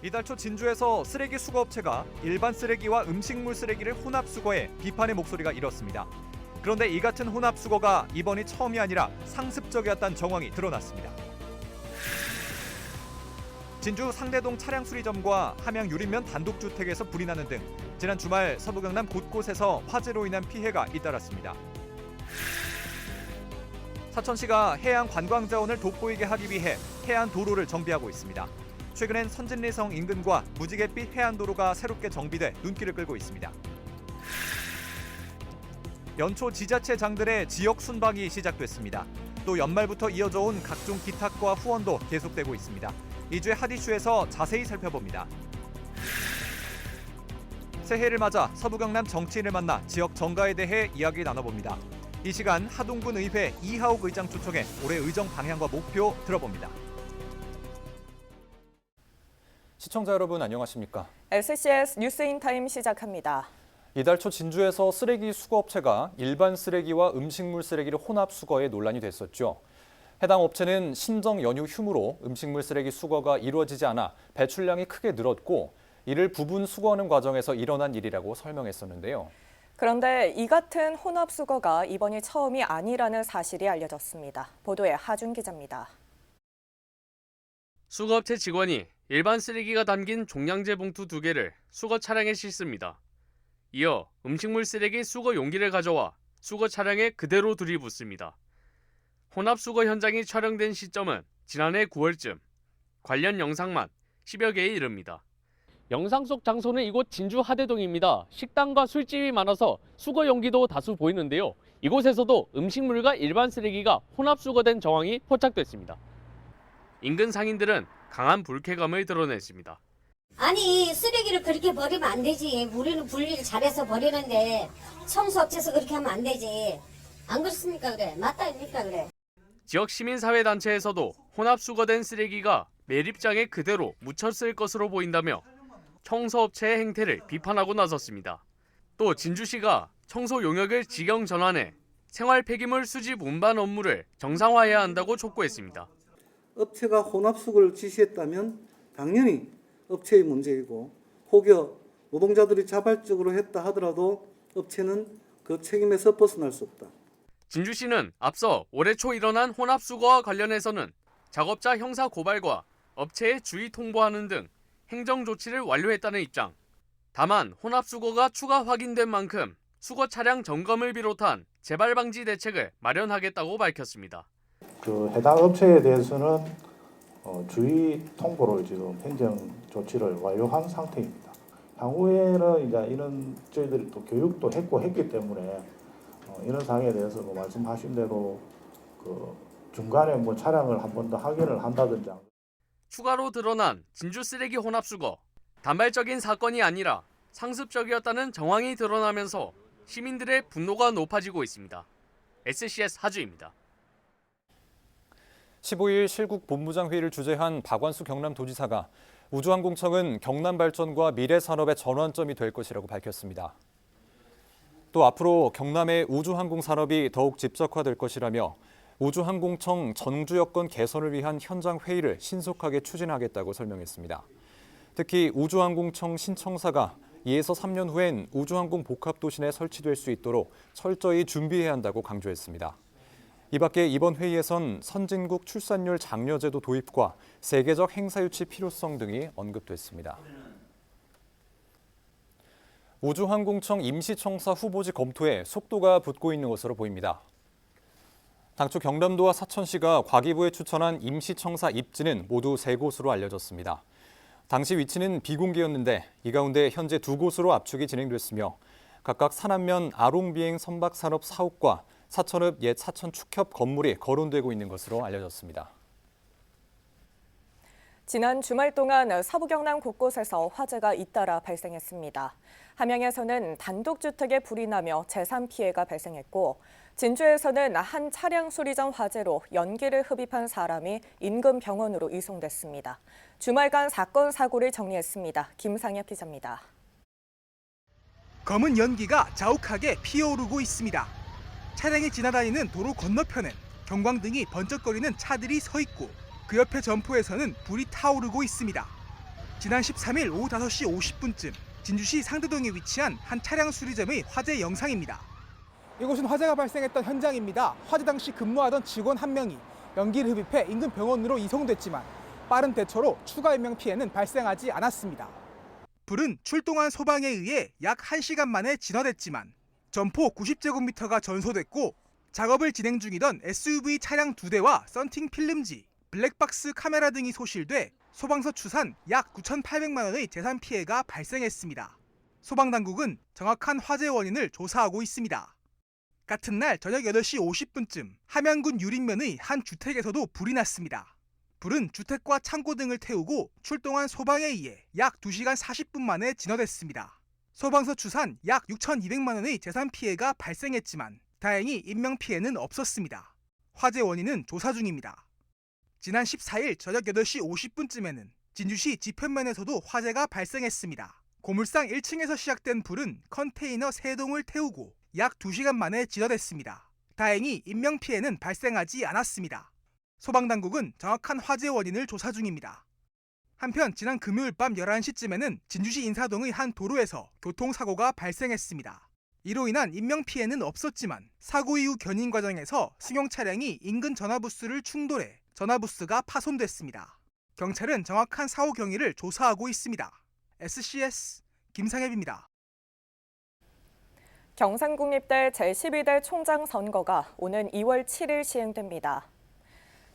이달 초 진주에서 쓰레기 수거업체가 일반 쓰레기와 음식물 쓰레기를 혼합 수거해 비판의 목소리가 일었습니다. 그런데 이 같은 혼합 수거가 이번이 처음이 아니라 상습적이었다는 정황이 드러났습니다. 진주 상대동 차량 수리점과 함양 유림면 단독주택에서 불이 나는 등 지난 주말 서부 경남 곳곳에서 화재로 인한 피해가 잇따랐습니다. 사천시가 해양 관광 자원을 돋보이게 하기 위해 해안 도로를 정비하고 있습니다. 최근엔 선진리성 인근과 무지갯빛 해안도로가 새롭게 정비돼 눈길을 끌고 있습니다. 연초 지자체장들의 지역 순방이 시작됐습니다. 또 연말부터 이어져 온 각종 기탁과 후원도 계속되고 있습니다. 이주의 핫이슈에서 자세히 살펴봅니다. 새해를 맞아 서부 경남 정치인을 만나 지역 정가에 대해 이야기 나눠봅니다. 이 시간 하동군 의회 이하옥 의장 초청해 올해 의정 방향과 목표 들어봅니다. 시청자 여러분 안녕하십니까? SCS 뉴스인타임 시작합니다. 이달 초 진주에서 쓰레기 수거업체가 일반 쓰레기와 음식물 쓰레기를 혼합 수거해 논란이 됐었죠. 해당 업체는 신정 연휴 휴무로 음식물 쓰레기 수거가 이루어지지 않아 배출량이 크게 늘었고 이를 부분 수거하는 과정에서 일어난 일이라고 설명했었는데요. 그런데 이 같은 혼합 수거가 이번이 처음이 아니라는 사실이 알려졌습니다. 보도에 하준 기자입니다. 수거업체 직원이 일반 쓰레기가 담긴 종량제 봉투 2개를 수거 차량에 싣습니다. 이어 음식물 쓰레기 수거 용기를 가져와 수거 차량에 그대로 들이붓습니다. 혼합 수거 현장이 촬영된 시점은 지난해 9월쯤, 관련 영상만 10여 개에 이릅니다. 영상 속 장소는 이곳 진주 하대동입니다. 식당과 술집이 많아서 수거 용기도 다수 보이는데요. 이곳에서도 음식물과 일반 쓰레기가 혼합 수거된 정황이 포착됐습니다. 인근 상인들은 강한 불쾌감을 드러냈습니다. 아니 쓰레기를 그렇게 버리면 안 되지. 우리는 분리를 잘해서 버리는데 청소업체에서 그렇게 하면 안 되지. 안 그렇습니까 그래? 맞다 아닙니까 그래? 지역 시민사회단체에서도 혼합 수거된 쓰레기가 매립장에 그대로 묻혔을 것으로 보인다며 청소업체의 행태를 비판하고 나섰습니다. 또 진주시가 청소 용역을 직영 전환해 생활 폐기물 수집 운반 업무를 정상화해야 한다고 촉구했습니다. 업체가 혼합 수거를 지시했다면 당연히 업체의 문제이고 혹여 노동자들이 자발적으로 했다 하더라도 업체는 그 책임에서 벗어날 수 없다. 진주시는 앞서 올해 초 일어난 혼합 수거와 관련해서는 작업자 형사 고발과 업체에 주의 통보하는 등 행정 조치를 완료했다는 입장. 다만 혼합 수거가 추가 확인된 만큼 수거 차량 점검을 비롯한 재발 방지 대책을 마련하겠다고 밝혔습니다. 해당 업체에 대해서는 주의 통보를 지금 행정 조치를 완료한 상태입니다. 향후에는 이제 이런 저희들이 또 교육도 했기 때문에 이런 사항에 대해서 말씀하신 대로 중간에 차량을 한 번 더 확인을 한다든지. 추가로 드러난 진주 쓰레기 혼합 수거. 단발적인 사건이 아니라 상습적이었다는 정황이 드러나면서 시민들의 분노가 높아지고 있습니다. SCS 하주입니다. 15일 실국 본부장 회의를 주재한 박완수 경남도지사가 우주항공청은 경남 발전과 미래 산업의 전환점이 될 것이라고 밝혔습니다. 또 앞으로 경남의 우주항공 산업이 더욱 집적화될 것이라며 우주항공청 정주 여건 개선을 위한 현장 회의를 신속하게 추진하겠다고 설명했습니다. 특히 우주항공청 신청사가 2에서 3년 후엔 우주항공 복합도시 내 설치될 수 있도록 철저히 준비해야 한다고 강조했습니다. 이 밖에 이번 회의에선 선진국 출산율 장려제도 도입과 세계적 행사 유치 필요성 등이 언급됐습니다. 우주항공청 임시청사 후보지 검토에 속도가 붙고 있는 것으로 보입니다. 당초 경남도와 사천시가 과기부에 추천한 임시청사 입지는 모두 3곳으로 알려졌습니다. 당시 위치는 비공개였는데 이 가운데 현재 2곳으로 압축이 진행됐으며 각각 산안면 아롱비행 선박산업 사옥과 사천읍 옛 사천 축협 건물이 거론되고 있는 것으로 알려졌습니다. 지난 주말 동안 서부 경남 곳곳에서 화재가 잇따라 발생했습니다. 함양에서는 단독주택에 불이 나며 재산 피해가 발생했고 진주에서는 한 차량 수리점 화재로 연기를 흡입한 사람이 인근 병원으로 이송됐습니다. 주말간 사건 사고를 정리했습니다. 김상엽 기자입니다. 검은 연기가 자욱하게 피어오르고 있습니다. 차량이 지나다니는 도로 건너편엔 경광등이 번쩍거리는 차들이 서 있고 그 옆에 점포에서는 불이 타오르고 있습니다. 지난 13일 오후 5시 50분쯤 진주시 상도동에 위치한 한 차량 수리점의 화재 영상입니다. 이곳은 화재가 발생했던 현장입니다. 화재 당시 근무하던 직원 한 명이 연기를 흡입해 인근 병원으로 이송됐지만 빠른 대처로 추가 인명 피해는 발생하지 않았습니다. 불은 출동한 소방에 의해 약 1시간 만에 진화됐지만 점포 90제곱미터가 전소됐고 작업을 진행 중이던 SUV 차량 2대와 썬팅 필름지, 블랙박스 카메라 등이 소실돼 소방서 추산 약 9,800만 원의 재산 피해가 발생했습니다. 소방당국은 정확한 화재 원인을 조사하고 있습니다. 같은 날 저녁 8시 50분쯤 함양군 유림면의 한 주택에서도 불이 났습니다. 불은 주택과 창고 등을 태우고 출동한 소방에 의해 약 2시간 40분 만에 진화됐습니다. 소방서 추산 약 6,200만 원의 재산 피해가 발생했지만 다행히 인명 피해는 없었습니다. 화재 원인은 조사 중입니다. 지난 14일 저녁 8시 50분쯤에는 진주시 지편면에서도 화재가 발생했습니다. 고물상 1층에서 시작된 불은 컨테이너 3동을 태우고 약 2시간 만에 진화됐습니다. 다행히 인명 피해는 발생하지 않았습니다. 소방당국은 정확한 화재 원인을 조사 중입니다. 한편 지난 금요일 밤 11시쯤에는 진주시 인사동의 한 도로에서 교통사고가 발생했습니다. 이로 인한 인명 피해는 없었지만 사고 이후 견인 과정에서 승용 차량이 인근 전화부스를 충돌해 전화부스가 파손됐습니다. 경찰은 정확한 사고 경위를 조사하고 있습니다. SCS 김상엽입니다. 경산국립대 제12대 총장 선거가 오는 2월 7일 시행됩니다.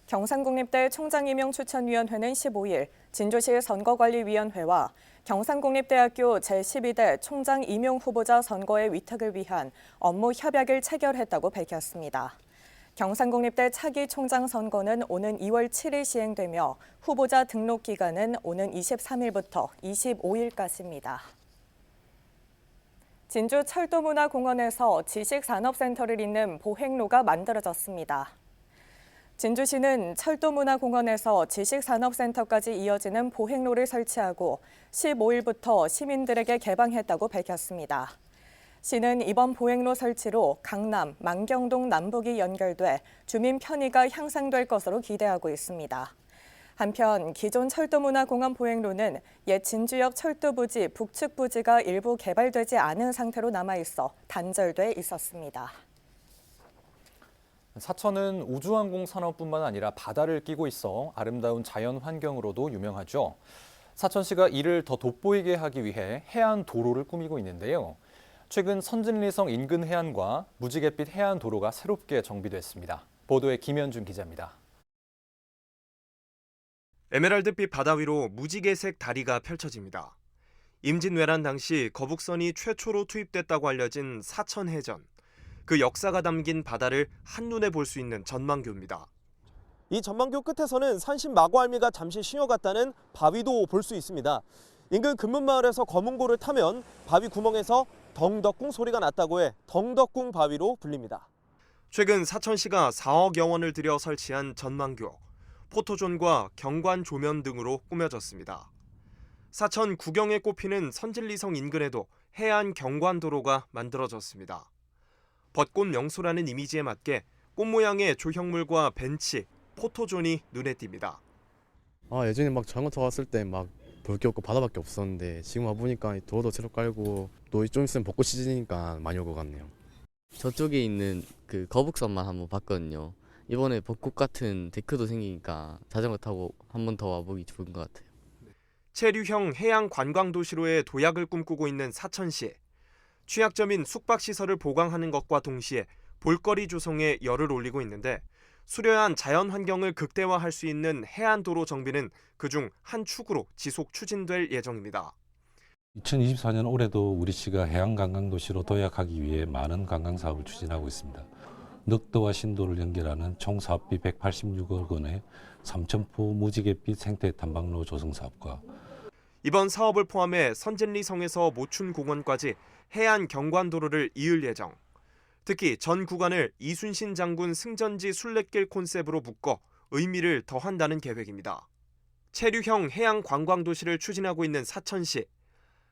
경산국립대 총장임용추천위원회는 15일 진주시 선거관리위원회와 경산국립대학교 제12대 총장 임용 후보자 선거의 위탁을 위한 업무 협약을 체결했다고 밝혔습니다. 경산국립대 차기 총장 선거는 오는 2월 7일 시행되며 후보자 등록 기간은 오는 23일부터 25일까지입니다. 진주 철도문화공원에서 지식산업센터를 잇는 보행로가 만들어졌습니다. 진주시는 철도문화공원에서 지식산업센터까지 이어지는 보행로를 설치하고 15일부터 시민들에게 개방했다고 밝혔습니다. 시는 이번 보행로 설치로 강남, 만경동 남북이 연결돼 주민 편의가 향상될 것으로 기대하고 있습니다. 한편 기존 철도문화공원 보행로는 옛 진주역 철도부지 북측 부지가 일부 개발되지 않은 상태로 남아있어 단절돼 있었습니다. 사천은 우주항공 산업뿐만 아니라 바다를 끼고 있어 아름다운 자연 환경으로도 유명하죠. 사천시가 이를 더 돋보이게 하기 위해 해안 도로를 꾸미고 있는데요. 최근 선진리성 인근 해안과 무지갯빛 해안 도로가 새롭게 정비됐습니다. 보도에 김현준 기자입니다. 에메랄드빛 바다 위로 무지개색 다리가 펼쳐집니다. 임진왜란 당시 거북선이 최초로 투입됐다고 알려진 사천해전. 그 역사가 담긴 바다를 한눈에 볼 수 있는 전망교입니다. 이 전망교 끝에서는 산신 마구알미가 잠시 쉬어갔다는 바위도 볼 수 있습니다. 인근 금문마을에서 검은고를 타면 바위 구멍에서 덩덕궁 소리가 났다고 해 덩덕궁 바위로 불립니다. 최근 사천시가 4억여 원을 들여 설치한 전망교, 포토존과 경관 조면 등으로 꾸며졌습니다. 사천 구경에 꼽히는 선진리성 인근에도 해안 경관도로가 만들어졌습니다. 벚꽃 명소라는 이미지에 맞게 꽃 모양의 조형물과 벤치, 포토존이 눈에 띕니다. 예전에 막 자전거 타고 왔을 때 막 볼 게 없고 바다밖에 없었는데 지금 와보니까 도로도 새로 깔고 또 좀 있으면 벚꽃 시즌이니까 많이 올 것 같네요. 저쪽에 있는 그 거북선만 한번 봤거든요. 이번에 벚꽃 같은 데크도 생기니까 자전거 타고 한 번 더 와보기 좋은 것 같아요. 체류형 해양 관광 도시로의 도약을 꿈꾸고 있는 사천시. 취약점인 숙박시설을 보강하는 것과 동시에 볼거리 조성에 열을 올리고 있는데 수려한 자연 환경을 극대화할 수 있는 해안도로 정비는 그중 한 축으로 지속 추진될 예정입니다. 2024년 올해도 우리시가 해양관광도시로 도약하기 위해 많은 관광사업을 추진하고 있습니다. 늑도와 신도를 연결하는 총 사업비 186억 원의 삼천포 무지갯빛 생태 탐방로 조성 사업과 이번 사업을 포함해 선진리성에서 모춘공원까지 해안 경관도로를 이을 예정. 특히 전 구간을 이순신 장군 승전지 순례길 콘셉트로 묶어 의미를 더한다는 계획입니다. 체류형 해양 관광 도시를 추진하고 있는 사천시.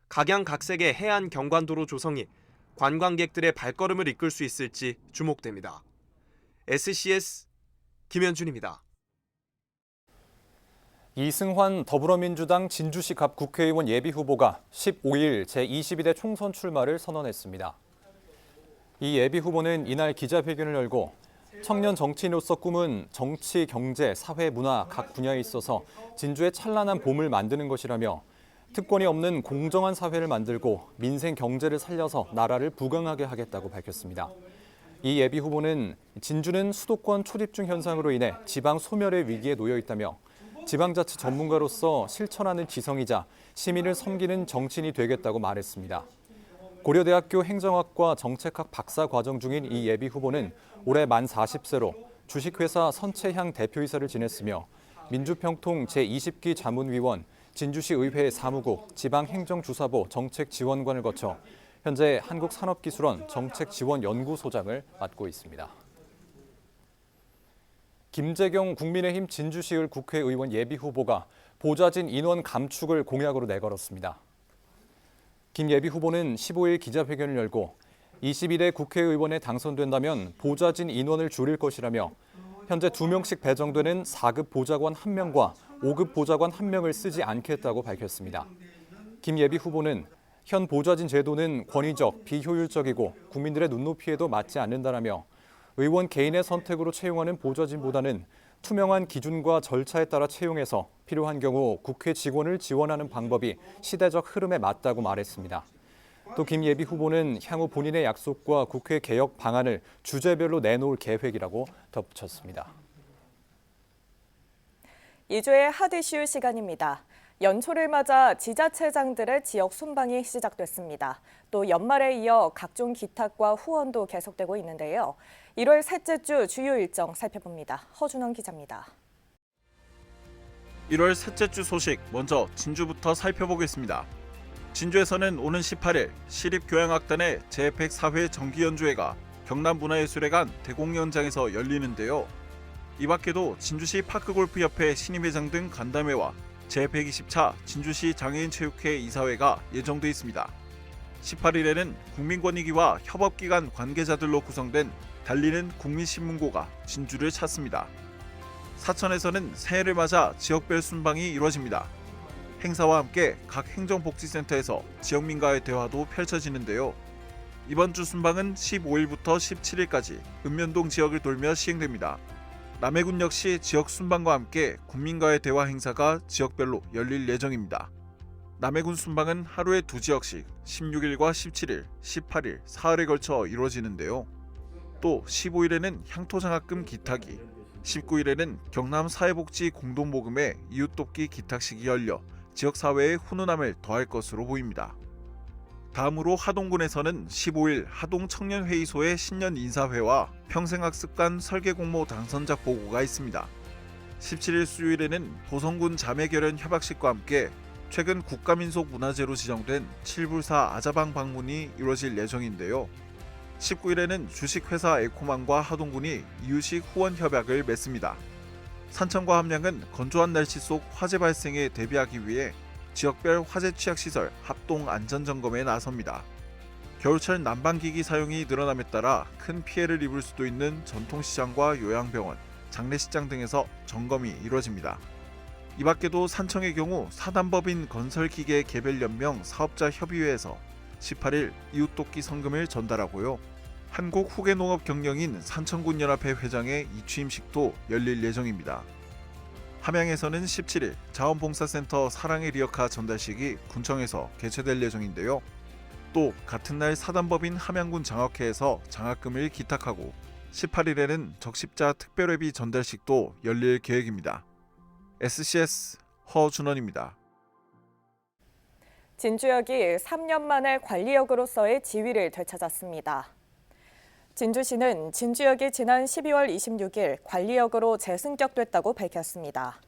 각양각색의 해안 경관도로 조성이 관광객들의 발걸음을 이끌 수 있을지 주목됩니다. SCS 김현준입니다. 이승환 더불어민주당 진주시 갑 국회의원 예비후보가 15일 제22대 총선 출마를 선언했습니다. 이 예비후보는 이날 기자회견을 열고 청년 정치인으로서 꿈은 정치, 경제, 사회, 문화 각 분야에 있어서 진주의 찬란한 봄을 만드는 것이라며 특권이 없는 공정한 사회를 만들고 민생 경제를 살려서 나라를 부강하게 하겠다고 밝혔습니다. 이 예비후보는 진주는 수도권 초집중 현상으로 인해 지방 소멸의 위기에 놓여 있다며 지방자치 전문가로서 실천하는 지성이자 시민을 섬기는 정치인이 되겠다고 말했습니다. 고려대학교 행정학과 정책학 박사 과정 중인 이 예비후보는 올해 만 40세로 주식회사 선채향 대표이사를 지냈으며 민주평통 제20기 자문위원, 진주시 의회 사무국, 지방행정주사부 정책지원관을 거쳐 현재 한국산업기술원 정책지원연구소장을 맡고 있습니다. 김재경 국민의힘 진주시을 국회의원 예비후보가 보좌진 인원 감축을 공약으로 내걸었습니다. 김 예비후보는 15일 기자회견을 열고 21대 국회의원에 당선된다면 보좌진 인원을 줄일 것이라며 현재 2명씩 배정되는 4급 보좌관 1명과 5급 보좌관 1명을 쓰지 않겠다고 밝혔습니다. 김 예비후보는 현 보좌진 제도는 권위적, 비효율적이고 국민들의 눈높이에도 맞지 않는다라며 의원 개인의 선택으로 채용하는 보좌진보다는 투명한 기준과 절차에 따라 채용해서 필요한 경우 국회 직원을 지원하는 방법이 시대적 흐름에 맞다고 말했습니다. 또 김 예비후보는 향후 본인의 약속과 국회 개혁 방안을 주제별로 내놓을 계획이라고 덧붙였습니다. 2주의 핫 이슈 시간입니다. 연초를 맞아 지자체장들의 지역 순방이 시작됐습니다. 또 연말에 이어 각종 기탁과 후원도 계속되고 있는데요. 1월 셋째 주 주요 일정 살펴봅니다. 허준원 기자입니다. 1월 셋째 주 소식 먼저 진주부터 살펴보겠습니다. 진주에서는 오는 18일 시립교향악단의 제104회 정기연주회가 경남문화예술회관 대공연장에서 열리는데요. 이 밖에도 진주시 파크골프협회 신임회장 등 간담회와 제120차 진주시 장애인체육회 이사회가 예정돼 있습니다. 18일에는 국민권익위와 협업기관 관계자들로 구성된 달리는 국민신문고가 진주를 찾습니다. 사천에서는 새해를 맞아 지역별 순방이 이루어집니다. 행사와 함께 각 행정복지센터에서 지역민과의 대화도 펼쳐지는데요. 이번 주 순방은 15일부터 17일까지 읍면동 지역을 돌며 시행됩니다. 남해군 역시 지역 순방과 함께 국민과의 대화 행사가 지역별로 열릴 예정입니다. 남해군 순방은 하루에 2지역씩 16일과 17일, 18일, 사흘에 걸쳐 이루어지는데요. 또 15일에는 향토장학금 기탁이, 19일에는 경남사회복지 공동모금의 이웃돕기 기탁식이 열려 지역사회의 훈훈함을 더할 것으로 보입니다. 다음으로 하동군에서는 15일 하동청년회의소의 신년 인사회와 평생학습관 설계공모 당선자 보고가 있습니다. 17일 수요일에는 보성군 자매결연 협약식과 함께 최근 국가민속문화재로 지정된 칠불사 아자방 방문이 이루어질 예정인데요. 19일에는 주식회사 에코망과 하동군이 이유식 후원 협약을 맺습니다. 산청과 함량은 건조한 날씨 속 화재 발생에 대비하기 위해 지역별 화재 취약시설 합동 안전점검에 나섭니다. 겨울철 난방기기 사용이 늘어남에 따라 큰 피해를 입을 수도 있는 전통시장과 요양병원, 장례식장 등에서 점검이 이루어집니다. 이 밖에도 산청의 경우 사단법인 건설기계 개별연명 사업자협의회에서 18일 이웃돕기 성금을 전달하고요. 한국후계농업경영인 산청군연합회 회장의 이취임식도 열릴 예정입니다. 함양에서는 17일 자원봉사센터 사랑의 리어카 전달식이 군청에서 개최될 예정인데요. 또 같은 날 사단법인 함양군 장학회에서 장학금을 기탁하고 18일에는 적십자 특별회비 전달식도 열릴 계획입니다. SCS 허준원입니다. 진주역이 3년 만에 관리역으로서의 지위를 되찾았습니다. 진주시는 진주역이 지난 12월 26일 관리역으로 재승격됐다고 밝혔습니다.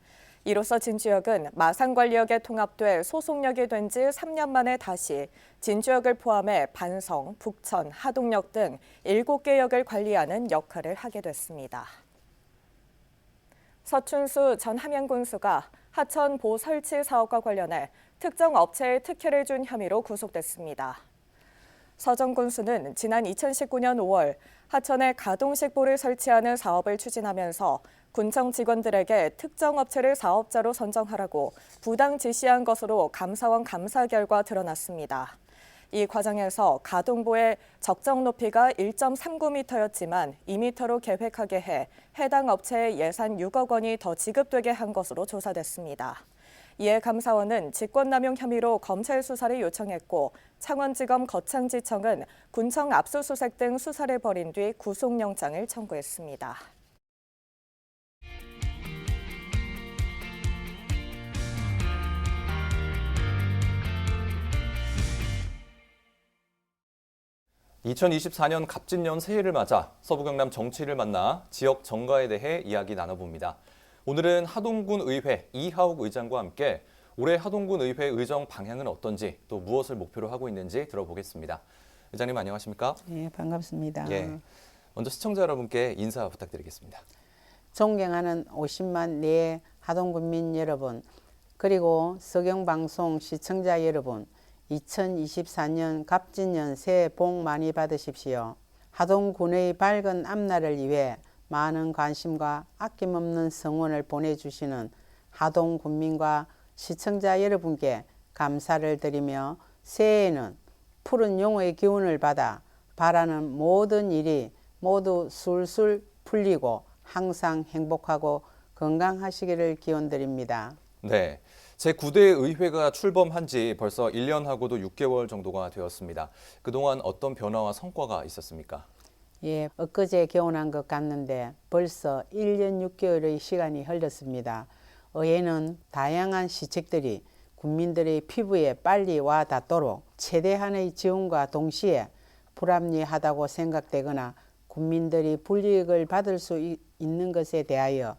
이로써 진주역은 마산관리역에 통합돼 소속역이 된 지 3년 만에 다시 진주역을 포함해 반성, 북천, 하동역 등 7개 역을 관리하는 역할을 하게 됐습니다. 서춘수 전 함양군수가 하천 보 설치 사업과 관련해 특정 업체에 특혜를 준 혐의로 구속됐습니다. 서 전 군수는 지난 2019년 5월 하천에 가동식보를 설치하는 사업을 추진하면서 군청 직원들에게 특정 업체를 사업자로 선정하라고 부당 지시한 것으로 감사원 감사 결과 드러났습니다. 이 과정에서 가동보의 적정 높이가 1.39m였지만 2m로 계획하게 해 해당 업체에 예산 6억 원이 더 지급되게 한 것으로 조사됐습니다. 이에 감사원은 직권남용 혐의로 검찰 수사를 요청했고 창원지검 거창지청은 군청 압수수색 등 수사를 벌인 뒤 구속영장을 청구했습니다. (2024년) 갑진년 새해를 맞아 서부 경남 정치를 만나 지역 정가에 대해 이야기 나눠봅니다. 오늘은 하동군 의회 이하옥 의장과 함께 올해 하동군 의회 의정 방향은 어떤지 또 무엇을 목표로 하고 있는지 들어보겠습니다. 의장님 안녕하십니까? 네, 반갑습니다. 예, 먼저 시청자 여러분께 인사 부탁드리겠습니다. 존경하는 50만 내 하동군민 여러분, 그리고 서경방송 시청자 여러분, 2024년 갑진년 새해 복 많이 받으십시오. 하동군의 밝은 앞날을 위해 많은 관심과 아낌없는 성원을 보내주시는 하동군민과 시청자 여러분께 감사를 드리며 새해에는 푸른 용의 기운을 받아 바라는 모든 일이 모두 술술 풀리고 항상 행복하고 건강하시기를 기원드립니다. 네, 제9대 의회가 출범한 지 벌써 1년하고도 6개월 정도가 되었습니다. 그동안 어떤 변화와 성과가 있었습니까? 예, 엊그제 개원한 것 같는데 벌써 1년 6개월의 시간이 흘렀습니다. 의회는 다양한 시책들이 국민들의 피부에 빨리 와 닿도록 최대한의 지원과 동시에 불합리하다고 생각되거나 국민들이 불이익을 받을 수 있는 것에 대하여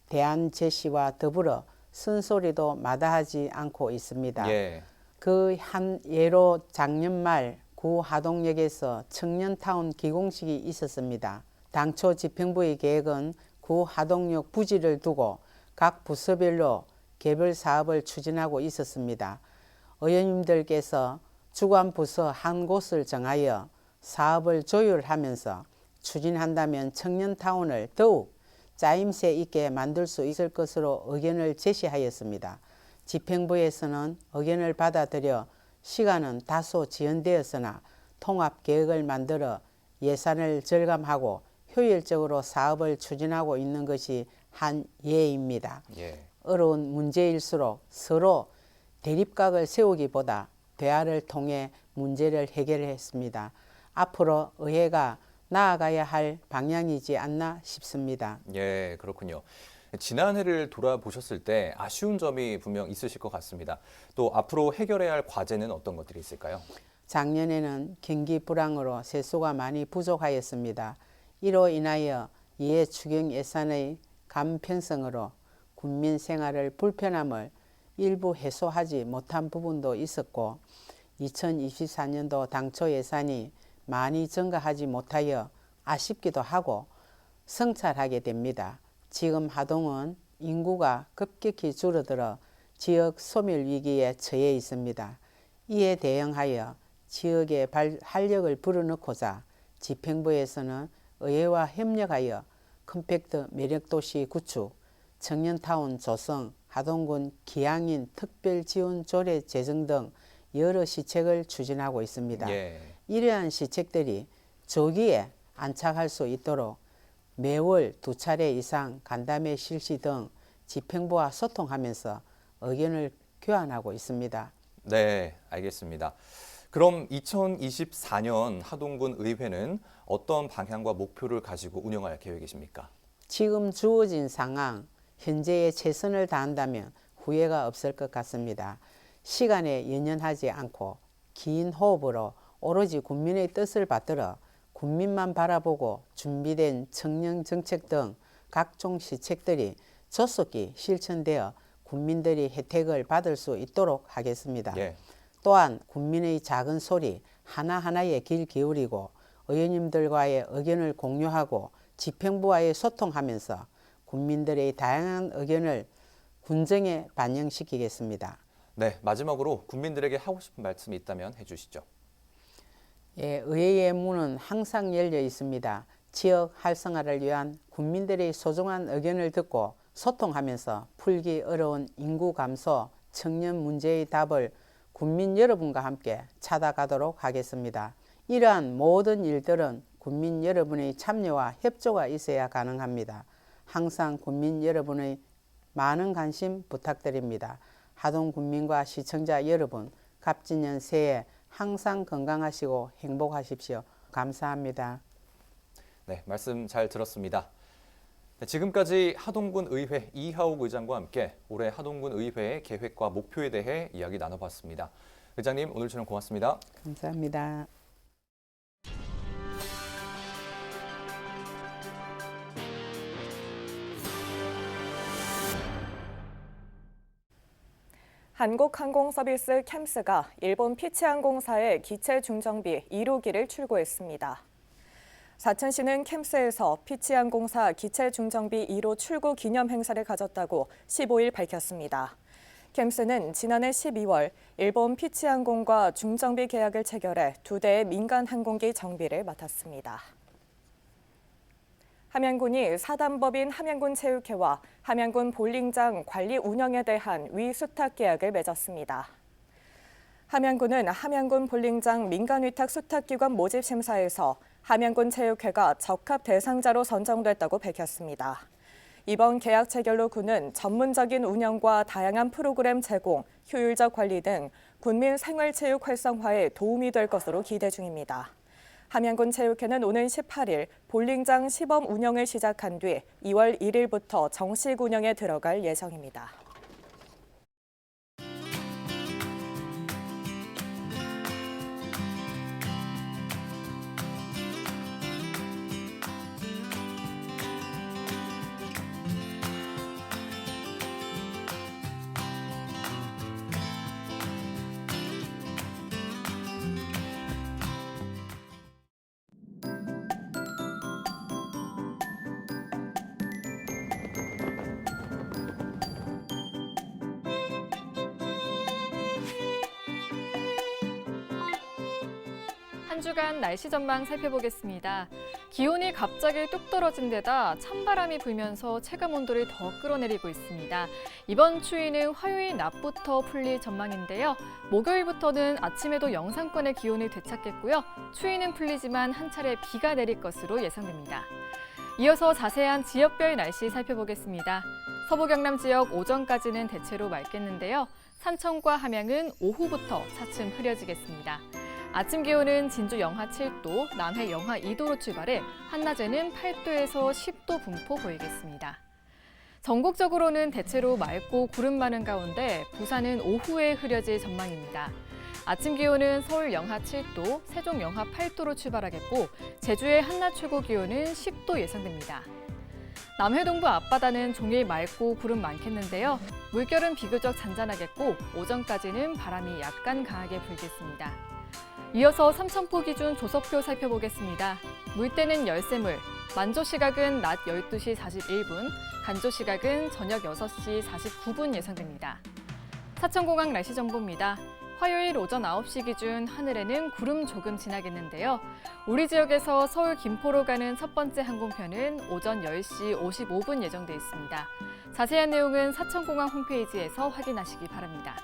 대안 제시와 더불어 쓴소리도 마다하지 않고 있습니다. 예. 그 한 예로 작년 말 구 하동역에서 청년타운 기공식이 있었습니다. 당초 집행부의 계획은 구 하동역 부지를 두고 각 부서별로 개별 사업을 추진하고 있었습니다. 의원님들께서 주관 부서 한 곳을 정하여 사업을 조율하면서 추진한다면 청년타운을 더욱 짜임새 있게 만들 수 있을 것으로 의견을 제시하였습니다. 집행부에서는 의견을 받아들여 시간은 다소 지연되었으나 통합계획을 만들어 예산을 절감하고 효율적으로 사업을 추진하고 있는 것이 한 예입니다. 예. 어려운 문제일수록 서로 대립각을 세우기보다 대화를 통해 문제를 해결했습니다. 앞으로 의회가 나아가야 할 방향이지 않나 싶습니다. 예, 그렇군요. 지난해를 돌아보셨을 때 아쉬운 점이 분명 있으실 것 같습니다. 또 앞으로 해결해야 할 과제는 어떤 것들이 있을까요? 작년에는 경기 불황으로 세수가 많이 부족하였습니다. 이로 인하여 이해 추경 예산의 감편성으로 국민 생활을 불편함을 일부 해소하지 못한 부분도 있었고 2024년도 당초 예산이 많이 증가하지 못하여 아쉽기도 하고 성찰하게 됩니다. 지금 하동은 인구가 급격히 줄어들어 지역 소멸 위기에 처해 있습니다. 이에 대응하여 지역에 활력을 불어넣고자 집행부에서는 의회와 협력하여 컴팩트 매력도시 구축, 청년타운 조성, 하동군 기양인 특별지원 조례 제정 등 여러 시책을 추진하고 있습니다. 예. 이러한 시책들이 조기에 안착할 수 있도록 매월 2차례 이상 간담회 실시 등 집행부와 소통하면서 의견을 교환하고 있습니다. 네, 알겠습니다. 그럼 2024년 하동군 의회는 어떤 방향과 목표를 가지고 운영할 계획이십니까? 지금 주어진 상황, 현재에 최선을 다한다면 후회가 없을 것 같습니다. 시간에 연연하지 않고 긴 호흡으로 오로지 국민의 뜻을 받들어 국민만 바라보고 준비된 청년 정책 등 각종 시책들이 조속히 실천되어 국민들이 혜택을 받을 수 있도록 하겠습니다. 예. 또한 국민의 작은 소리 하나하나에 귀 기울이고 의원님들과의 의견을 공유하고 집행부와의 소통하면서 국민들의 다양한 의견을 군정에 반영시키겠습니다. 네, 마지막으로 국민들에게 하고 싶은 말씀이 있다면 해주시죠. 예, 의회의 문은 항상 열려 있습니다. 지역 활성화를 위한 국민들의 소중한 의견을 듣고 소통하면서 풀기 어려운 인구 감소, 청년 문제의 답을 국민 여러분과 함께 찾아가도록 하겠습니다. 이러한 모든 일들은 국민 여러분의 참여와 협조가 있어야 가능합니다. 항상 국민 여러분의 많은 관심 부탁드립니다. 하동 국민과 시청자 여러분, 갑진년 새해 항상 건강하시고 행복하십시오. 감사합니다. 네, 말씀 잘 들었습니다. 네, 지금까지 하동군 의회 이하옥 의장과 함께 올해 하동군 의회의 계획과 목표에 대해 이야기 나눠봤습니다. 의장님, 오늘 촬영 고맙습니다. 감사합니다. 한국항공서비스 캠스가 일본 피치항공사의 기체 중정비 1호기를 출고했습니다. 사천시는 캠스에서 피치항공사 기체 중정비 1호 출고 기념 행사를 가졌다고 15일 밝혔습니다. 캠스는 지난해 12월 일본 피치항공과 중정비 계약을 체결해 2대의 민간 항공기 정비를 맡았습니다. 함양군이 사단법인 함양군체육회와 함양군 볼링장 관리 운영에 대한 위수탁 계약을 맺었습니다. 함양군은 함양군 볼링장 민간위탁 수탁기관 모집 심사에서 함양군 체육회가 적합 대상자로 선정됐다고 밝혔습니다. 이번 계약 체결로 군은 전문적인 운영과 다양한 프로그램 제공, 효율적 관리 등 군민 생활체육 활성화에 도움이 될 것으로 기대 중입니다. 함양군 체육회는 오는 18일 볼링장 시범 운영을 시작한 뒤 2월 1일부터 정식 운영에 들어갈 예정입니다. 한 주간 날씨 전망 살펴보겠습니다. 기온이 갑자기 뚝 떨어진 데다 찬바람이 불면서 체감 온도를 더 끌어내리고 있습니다. 이번 추위는 화요일 낮부터 풀릴 전망인데요. 목요일부터는 아침에도 영상권의 기온을 되찾겠고요. 추위는 풀리지만 한 차례 비가 내릴 것으로 예상됩니다. 이어서 자세한 지역별 날씨 살펴보겠습니다. 서부 경남 지역 오전까지는 대체로 맑겠는데요. 산청과 함양은 오후부터 차츰 흐려지겠습니다. 아침 기온은 진주 영하 7도, 남해 영하 2도로 출발해 한낮에는 8도에서 10도 분포 보이겠습니다. 전국적으로는 대체로 맑고 구름 많은 가운데 부산은 오후에 흐려질 전망입니다. 아침 기온은 서울 영하 7도, 세종 영하 8도로 출발하겠고 제주의 한낮 최고 기온은 10도 예상됩니다. 남해 동부 앞바다는 종일 맑고 구름 많겠는데요. 물결은 비교적 잔잔하겠고 오전까지는 바람이 약간 강하게 불겠습니다. 이어서 삼천포 기준 조석표 살펴보겠습니다. 물때는 열새물, 만조 시각은 낮 12시 41분, 간조 시각은 저녁 6시 49분 예상됩니다. 사천공항 날씨 정보입니다. 화요일 오전 9시 기준 하늘에는 구름 조금 지나겠는데요. 우리 지역에서 서울 김포로 가는 첫 번째 항공편은 오전 10시 55분 예정돼 있습니다. 자세한 내용은 사천공항 홈페이지에서 확인하시기 바랍니다.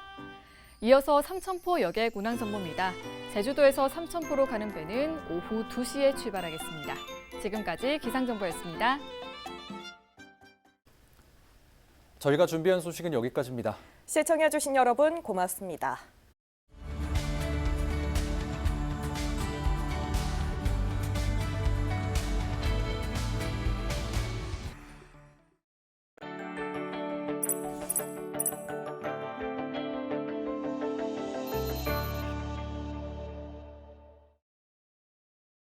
이어서 삼천포 여객 운항 정보입니다. 제주도에서 삼천포로 가는 배는 오후 2시에 출발하겠습니다. 지금까지 기상정보였습니다. 저희가 준비한 소식은 여기까지입니다. 시청해주신 여러분 고맙습니다.